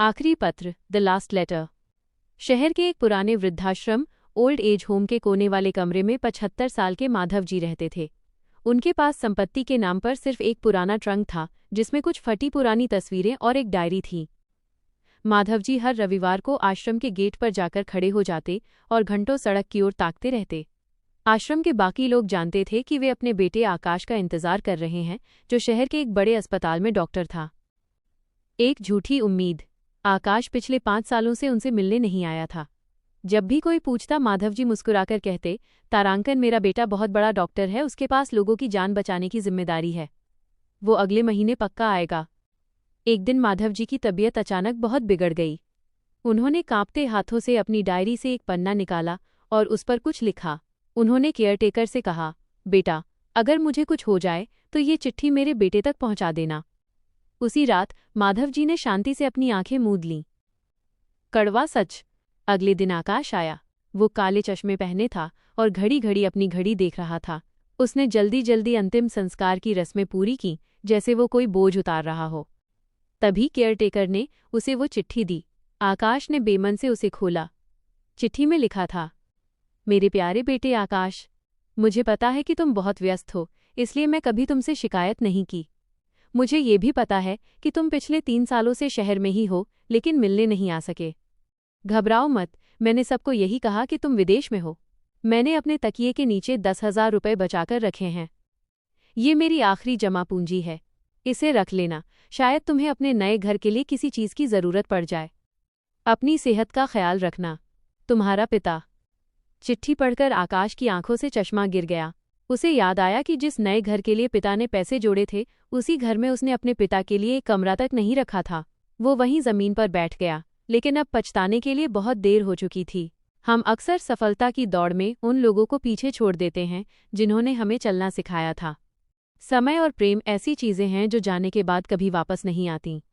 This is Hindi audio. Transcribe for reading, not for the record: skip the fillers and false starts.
आखिरी पत्र, द लास्ट लेटर। शहर के एक पुराने वृद्धाश्रम ओल्ड एज होम के कोने वाले कमरे में 75 साल के माधव जी रहते थे। उनके पास संपत्ति के नाम पर सिर्फ एक पुराना ट्रंक था जिसमें कुछ फटी पुरानी तस्वीरें और एक डायरी थी। माधव जी हर रविवार को आश्रम के गेट पर जाकर खड़े हो जाते और घंटों सड़क की ओर ताकते रहते। आश्रम के बाकी लोग जानते थे कि वे अपने बेटे आकाश का इंतजार कर रहे हैं, जो शहर के एक बड़े अस्पताल में डॉक्टर था। एक झूठी उम्मीद। आकाश पिछले 5 सालों से उनसे मिलने नहीं आया था। जब भी कोई पूछता, माधव जी मुस्कुराकर कहते, तारांकन, मेरा बेटा बहुत बड़ा डॉक्टर है, उसके पास लोगों की जान बचाने की जिम्मेदारी है। वो अगले महीने पक्का आएगा। एक दिन माधव जी की तबीयत अचानक बहुत बिगड़ गई। उन्होंने कांपते हाथों से अपनी डायरी से एक पन्ना निकाला और उस पर कुछ लिखा। उन्होंने केयरटेकर से कहा, बेटा, अगर मुझे कुछ हो जाए तो ये चिट्ठी मेरे बेटे तक पहुंचा देना। उसी रात माधव जी ने शांति से अपनी आंखें मूंद लीं। कड़वा सच। अगले दिन आकाश आया। वो काले चश्मे पहने था और घड़ी घड़ी अपनी घड़ी देख रहा था। उसने जल्दी जल्दी अंतिम संस्कार की रस्में पूरी की, जैसे वो कोई बोझ उतार रहा हो। तभी केयरटेकर ने उसे वो चिट्ठी दी। आकाश ने बेमन से उसे खोला। चिट्ठी में लिखा था, मेरे प्यारे बेटे आकाश, मुझे पता है कि तुम बहुत व्यस्त हो, इसलिए मैं कभी तुमसे शिकायत नहीं की। मुझे ये भी पता है कि तुम पिछले 3 सालों से शहर में ही हो, लेकिन मिलने नहीं आ सके। घबराओ मत, मैंने सबको यही कहा कि तुम विदेश में हो। मैंने अपने तकिए के नीचे 10,000 रुपये बचाकर रखे हैं। ये मेरी आखिरी जमा पूंजी है, इसे रख लेना, शायद तुम्हें अपने नए घर के लिए किसी चीज़ की ज़रूरत पड़ जाए। अपनी सेहत का ख्याल रखना, तुम्हारा पिता। चिट्ठी पढ़कर आकाश की आंखों से चश्मा गिर गया। उसे याद आया कि जिस नए घर के लिए पिता ने पैसे जोड़े थे, उसी घर में उसने अपने पिता के लिए एक कमरा तक नहीं रखा था। वो वहीं ज़मीन पर बैठ गया, लेकिन अब पछताने के लिए बहुत देर हो चुकी थी। हम अक्सर सफलता की दौड़ में उन लोगों को पीछे छोड़ देते हैं जिन्होंने हमें चलना सिखाया था। समय और प्रेम ऐसी चीज़ें हैं जो जाने के बाद कभी वापस नहीं आती।